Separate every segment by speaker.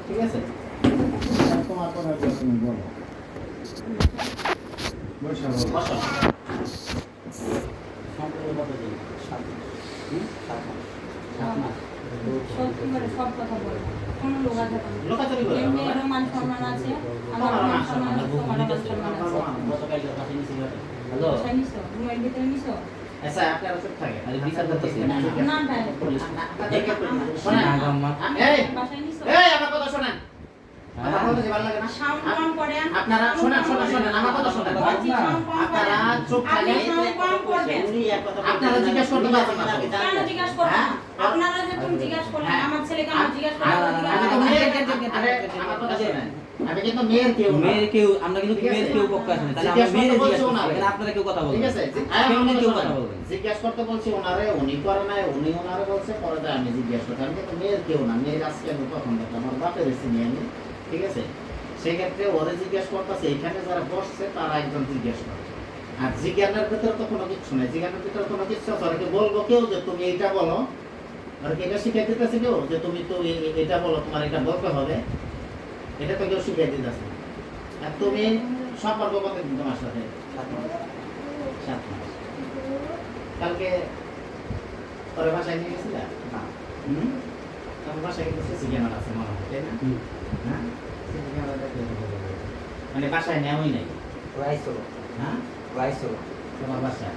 Speaker 1: ঠিক আছে? তোমার কথা তুমি বলো। বসো বসো। সম্পূর্ণ কত দিন? 7 মাস। 7 মাস।
Speaker 2: সত্যি করে সব কথা বলবো, কোনো
Speaker 1: লোকাচারি করে
Speaker 2: এমনি এরও মান সম্মান আছে, আমার মান সম্মান আছে, তোমার মান সম্মান আছে।
Speaker 1: গতকাল কাছে নিছি বলে। হ্যালো।
Speaker 2: বাসায় নিছো, রুমের ভিতরে নিছো?
Speaker 1: আচ্ছা আপনারা চুপ থাকে। আরে বিচার করতেছি না।
Speaker 2: না ডাইরেক্ট
Speaker 1: শোনেন আগাম্মা। এই
Speaker 2: বাসায় নিছো?
Speaker 1: এই আমার কথা শোনেন। আমার কথা যে ভালো লাগে না।
Speaker 2: সাউন্ড কম করেন।
Speaker 1: আপনারা শোনেন আমার কথা শোনেন। আপনারা চুপ থাকেন।
Speaker 2: কম করবেন।
Speaker 1: আপনারা জিজ্ঞেস করতে পারবেন না।
Speaker 2: কেন জিজ্ঞাসা করবেন? আপনারা যে তুমি জিজ্ঞাসা করলেন, আমার ছেলেকে আমার জিজ্ঞাসা করলেন।
Speaker 1: আমি তো মেয়ের আরে আমার কথা শোনেন। আমি কিন্তু মেয়ের কেউ
Speaker 3: আমরা কিন্তু মেয়ের কেউ পক্ষ আসে না, তাহলে আমরা মেয়ের জিজ্ঞাসা করছি, এখানে আপনারা কেউ কথা বলবেন।
Speaker 1: ঠিক আছে?
Speaker 3: কেমনে কেউ কথা বলবেন?
Speaker 1: জিজ্ঞাসা করতে বলছি ওনারে, উনি করে নাই, উনি ওনারে বলছে, পরে যায় আমি জিজ্ঞাসা করতে। আমি কিন্তু মেয়ের কেউ না, মেয়ের আজকে আমি প্রথম দেখলাম, আমার বাপের চিনি আমি। ঠিক আছে? সেই ক্ষেত্রে ওরে জিজ্ঞাসা করতেছে, এখানে যারা বসছে তারা একজন জিজ্ঞাসা করে। আর জিজ্ঞাসার ভিতরে তো কোনো কিছু নেই, জিজ্ঞাসার ভিতরে কোনো কিছু আছে, ওকে বলবো কেউ যে তুমি এইটা বলো, আর এটা শিখাই দিতেছে কেউ যে তুমি তো এটা বলো, তোমার এটা বলতে হবে, এটা তো কেউ শিখাই দিতেছে। আর তুমি সম্পর্ক কতদিন তোমার সাথে? 7 মাস। 7 মাস। কালকে পরে বাসায় নিয়ে গেছিলে? না। তোমার বাসায় কিন্তু সিসি ক্যামেরা আছে মনে হয়, তাই না? হ্যাঁ, সিসি ক্যামেরাটা কেউ মানে বাসায় নেওয়াই নাই।
Speaker 3: রাইসো
Speaker 1: হ্যাঁ,
Speaker 3: রাইসো
Speaker 1: তোমার বাসায়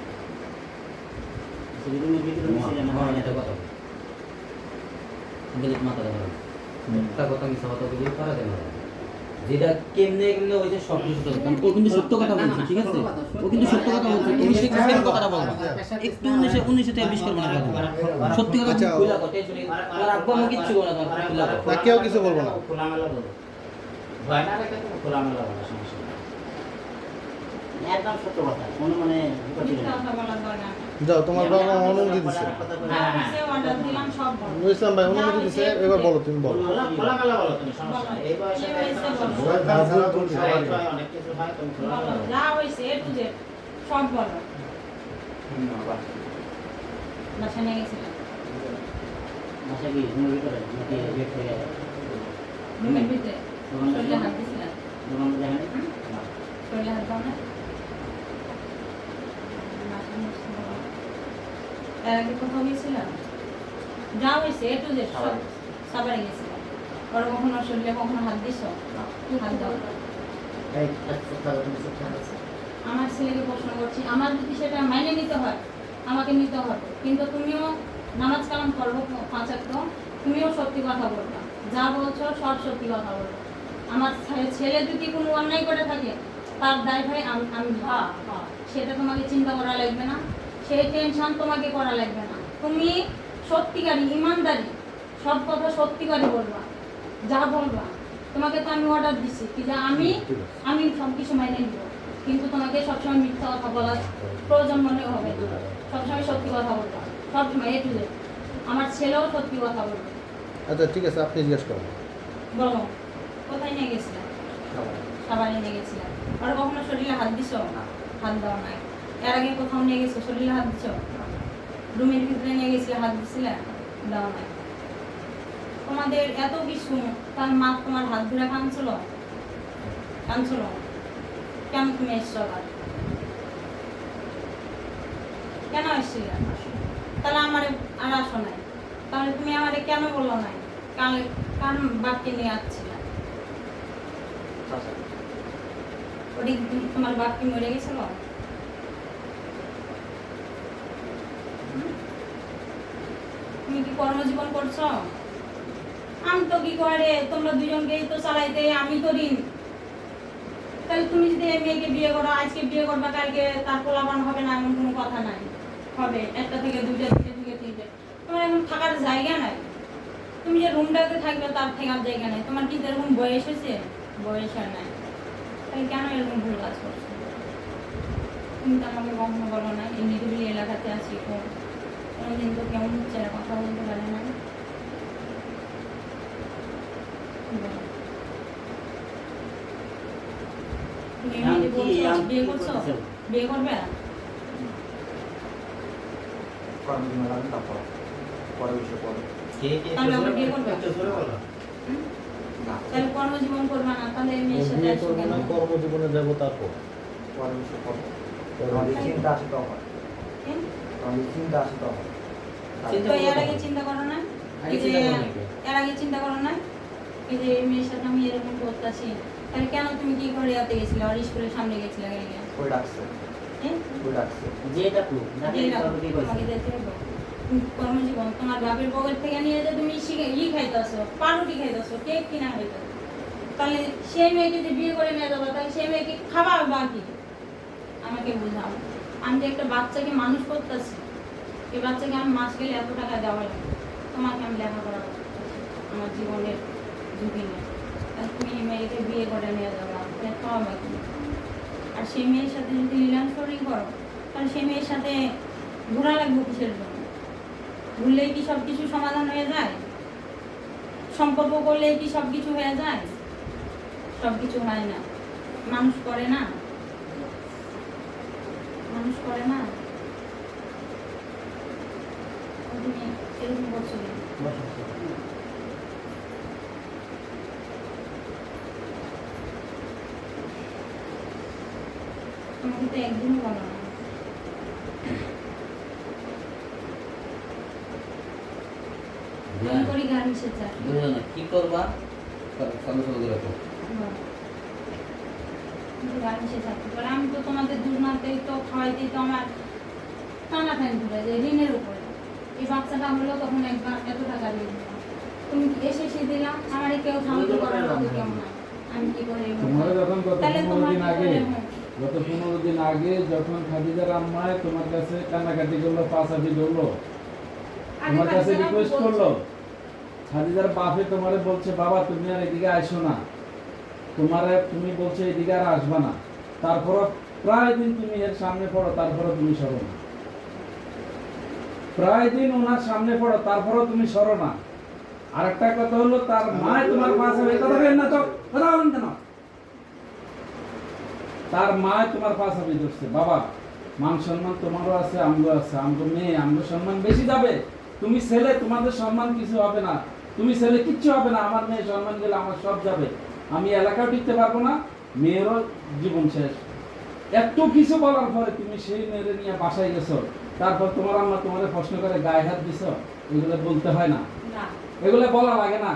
Speaker 1: রুমের ভিতরে সিসি ক্যামেরা এটা কথা
Speaker 3: গলিত মাথা দেওয়া একটা কথা মিশা কথা বলি পারা দেয় না, যেটা কেমনে কেমনে হয়েছে সব কিছু সত্য, কারণ ও কিন্তু সত্য কথা বলছে। ঠিক আছে, ও কিন্তু সত্য কথা বলছে। তুমি সেম কথাটা বলবা, একটু 19 থেকে 20 করবে না কথা, সত্যি কথা কইলা কথা চলে। আর আব্বু আমি কিচ্ছু বলা না, কইলা
Speaker 4: না কেউ কিছু বলবো না।
Speaker 1: খোলামেলা বলো, ভয় না রেখে তুমি খোলামেলা বলো, সমস্যা নেই। একদম সত্য কথা, কোনো মানে
Speaker 2: মিথ্যা কথা বলার দরকার নেই।
Speaker 4: যাও, তোমার বাবা অনুমতি দিচ্ছে।
Speaker 2: সে অর্ডার দিলাম সব বলো।
Speaker 4: নুরুল ইসলাম ভাই অনুমতি দিচ্ছে, এবার বলো, তুমি বলো।
Speaker 1: খোলামেলা বলো তুমি, সমস্যা নেই। এই বয়সে অনেক কিছু হয়, তুমি খোলামেলা
Speaker 2: বলো,
Speaker 1: বলো।
Speaker 2: যা হয়েছে এ টু জেড সব বলো। বাসায় নিয়ে গেছিলাম,
Speaker 1: বাসা কি রুমের ভিতরে নাকি গেট থেকে?
Speaker 2: রুমের ভিতরে শরীরে হাত দিয়েছিলাম,
Speaker 1: দোকান দেখেন না।
Speaker 2: শরীরে হাত দাও না। এর আগে কোথাও গেছিলাম, যা হয়েছে এ টু জেড সব সাবারে গেছিলাম। ওরা কখনো শরীরে কখনো হাত দিছ? হাত দাও।
Speaker 1: এই কথা তুমি সব জানো।
Speaker 2: আমার ছেলেকে প্রশ্ন করছি, আমার যদি সেটা মাইনে নিতে হয় আমাকে নিতে হবে, কিন্তু তুমিও নামাজ কালাম পড়বো 5 ওয়াক্ত, তুমিও সত্যি কথা বলবা, যা বলছো সব সত্যি কথা বলবো। আমার ছেলে যদি কোনো অন্যায় করে থাকে তার দায় ভাই আমি সেটা তোমাকে চিন্তা করা লাগবে না, সেই টেনশন তোমাকে করা লাগবে না। তুমি সত্যিকারী ইমানদারি সব কথা সত্যিকারই বলবা, যা বলবা। তোমাকে তো আমি অর্ডার দিচ্ছি কি যে আমি সব কিছু মাইনে নিব, কিন্তু তোমাকে সবসময় মিথ্যা কথা বলার প্রয়োজন মনে হবে না। সবসময় সত্যি কথা বলবা, সবসময় এ টু জেড। আমার ছেলেও সত্যি কথা বলবে।
Speaker 4: আচ্ছা ঠিক আছে, আপনি জিজ্ঞেস করেন।
Speaker 2: বলো, কোথায় নিয়ে গেছিলাম? সাবারে নিয়ে গেছিলাম। আর কখনো শরীরে হাত দিছো? হাত দাও নাই। এর আগে কোথাও নিয়ে গেছো, শরীরে হাত দিছো? রুমের ভিতরে নিয়ে গেছিলে, হাত দিছিলে? দাও নাই। তোমাদের এত কিছু, তার মা তোমার হাত ধরে কাঁদছিল? কেন তুমি এসছো আবার? কেন এসছিলে? তাহলে আমারে আর আসো নাই, তাহলে তুমি আমারে কেন বললো নাই? কারণ বাপকে নিয়ে আসছিলে। ওটি তোমার বাপ কি মরে গেছিল? তুমি কি কর্মজীবন করছো? আমি তো কি করে, তোমরা দুজনকেই তো চালাইতে, আমি তো ঋণ। তাহলে তুমি যদি এই মেয়েকে বিয়ে করো, আজকে বিয়ে করবা, কালকে তার পোলাপান হবে না এমন কোনো কথা নাই। হবে 1টা থেকে 2টা, 2টা থেকে 3টে। তোমার এখন থাকার জায়গা নাই। তুমি যে রুমটাতে থাকবে তার থাকার জায়গা নাই। তোমার কি এরকম বয়স হয়েছে? বয়স আর নাই। তাহলে কেন এরকম ভুল কাজ করছো? তুমি তো আমাকে কখনো বলো না, এই নিরিবিলি এলাকাতে আছি, কোনোদিন তো কেমন হচ্ছে কথা বলতে পারে না। তুমি এমনি বলছো বিয়ে করছো, বিয়ে করবে?
Speaker 1: কে কে
Speaker 2: তাহলে আবার বিয়ে করবে?
Speaker 1: একটু জোরে বলো।
Speaker 2: কর্মজীবন করবে না তাহলে এই মেয়ের সাথে
Speaker 4: বিয়ে
Speaker 2: আসবে
Speaker 4: করবো
Speaker 2: কেন?
Speaker 4: না, কর্মজীবনে যাবো তারপর।
Speaker 5: চিন্তা আসে তখন
Speaker 2: কি?
Speaker 5: চিন্তা আসে তখন
Speaker 3: চিন্তা
Speaker 2: তো
Speaker 3: করবো
Speaker 2: এর আগে
Speaker 3: তখন।
Speaker 2: চিন্তা করো না
Speaker 3: আগে
Speaker 2: এই যে
Speaker 3: চিন্তা করো নাকি?
Speaker 2: এর আগে চিন্তা করো না এই যে এই মেয়ের সাথে আমি এরকম করতেছি তাহলে কেন তুমি কি করে ইয়াতে গেছিলে আর স্কুলের সামনে গেছিলে গাড়ি
Speaker 5: ওই ডাকছে ওই ডাকছে
Speaker 3: যেটা তো নাকি তবে কি কইছে?
Speaker 2: তোমাকে যেতে হবে কর্মজীবন তোমার বাপের পকেট থেকে নিয়ে যে তুমি খাইতেছো পাউরুটি খাইতেছো কেক কিনা খাইতেছো তাহলে সেই মেয়েকে যে বিয়ে করে নিয়ে যাবো তাহলে সেই মেয়েকে খাওয়া বাকি আমাকে বুঝাও আমি যে একটা বাচ্চাকে মানুষ করতেছি এই বাচ্চাকে আমি মাস গেলে এত টাকা দেওয়া লাগে তোমাকে আমি লেখাপড়া করতেছি আমার জীবনের ঝুঁকি নেই তাহলে তুমি এই মেয়েকে বিয়ে করে নিয়ে যাবো খাওয়া বাকি আর সেই মেয়ের সাথে যদি রিলেশন করো তাহলে সেই মেয়ের সাথে ঘোরা লাগবে কিসের জন্য ঘুরলেই কি সব কিছু সমাধান হয়ে যায় সম্পর্ক করলেই কি সব কিছু হয়ে যায় সব কিছু হয় না মানুষ করে না মানুষ করে না তুমি এরকম করছো কেন? তোমাকে তো একদিনও বলো না আমি করি গার্মেন্টসের চাকরি
Speaker 3: বুঝো না কি করবা সঙ্গে সঙ্গে রাখো।
Speaker 2: গার্মেন্টসের চাকরি করে আমি তো তোমাদের দুর্নাতেই তো খাওয়াইতেই তো আমার টানা টান ঘুরে যায় ঋণের উপরে এই বাচ্চাটা হলো তখন একবার এত টাকা দিয়ে দিলাম তুমি এসে দিলাম আমার কেউ সাহায্য করার মতো কেউ না আমি কি করে
Speaker 6: তোমার যখন গত
Speaker 2: তাহলে
Speaker 6: 15
Speaker 2: তোমার
Speaker 6: দিন
Speaker 2: কি
Speaker 6: আগে
Speaker 2: করে হয়?
Speaker 6: গত 15 দিন আগে যখন খাদিজার আম্মায় তোমার কাছে কান্নাকাটি করলো পাঁচাবি করলো
Speaker 2: আগে
Speaker 6: তোমার কাছে
Speaker 2: বাচ্চারা
Speaker 6: রিকোয়েস্ট
Speaker 2: বলছে,
Speaker 6: করলো খাদিজার বাপে তোমারে বলছে বাবা তুমি আর এদিকে আসো না তুমি বলছো এদিকে আর আসবা না তারপর প্রায় দিন তুমি এর সামনে পড়ো তারপরে তুমি সরো না প্রায় দিন ওনার সামনে পড়ো তারপরে তুমি সরো না আরেকটা কথা হলো তার মা তোমার পাশে কথা বলেন না তো কথা বলেন কেন তার মা তোমার পাশাপি ধরছে বাবা মান সম্মান তোমারও আছে আমগো আছে আমগো মেয়ে আমগো সম্মান বেশি যাবে তুমি ছেলে তোমাদের সম্মান কিছু হবে না তুমি ছেলে কিচ্ছু হবে না আমার মেয়ে সম্মান গেলে আমার সব যাবে আমি এলাকাও টিকতে পারবো না মেয়েরও জীবন শেষ এত কিছু বলার পরে তুমি সেই মেয়েরে নিয়ে বাসায় গেছো তারপর তোমার আম্মা তোমারে প্রশ্ন করে গায়ে হাত দিছো এগুলো বলতে হয় না
Speaker 2: না
Speaker 6: এগুলো বলা লাগে না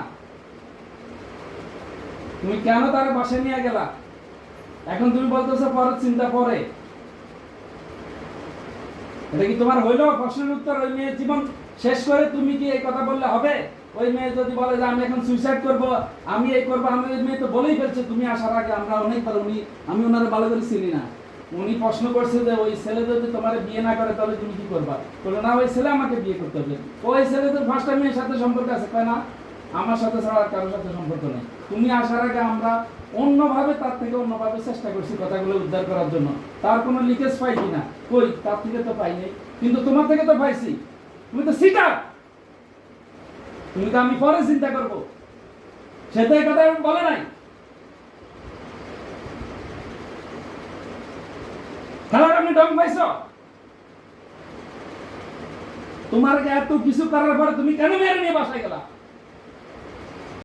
Speaker 6: তুমি কেন তার বাসায় নিয়ে গেলা এখন তুমি বলতেছো পরের চিন্তা পরে এটা কি তোমার হইলো প্রশ্নের উত্তর ওই মেয়ের জীবন শেষ করে তুমি কি এই কথা বললে হবে ওই মেয়ে যদি বলে যে আমি এখন সুইসাইড করব আমি এই করব আমি ওই মেয়ে তো বলেই ফেলছে তুমি আসার আগে আমরা অনেকবার আমি ওনারে ভালো করে চিনি না উনি প্রশ্ন করছে যে ওই ছেলে যদি তোমার বিয়ে না করে তাহলে তুমি কি করবা বলে না ওই ছেলে আমাকে বিয়ে করতে হবে ওই ছেলে তো ফার্স্ট মেয়ের সাথে সম্পর্ক আছে কয় না আমার সাথে ছাড়া আর কারোর সাথে সম্পর্ক নেই তুমি আসার আগে আমরা অন্যভাবে তার থেকে অন্যভাবে চেষ্টা করছি কথাগুলো উদ্ধার করার জন্য তার কোনো লিকেজ পাই কিনা কই তার থেকে তো পাই নাই কিন্তু তোমার থেকে তো পাইছি তুমি তো সিটার তুমি তো আমি পরে চিন্তা করবো সেটা এই কথা বলে নাই খেলার আপনি ডং পাইছ তোমার এত কিছু করার পরে তুমি কেন মেরে নিয়ে বাসায় গেলা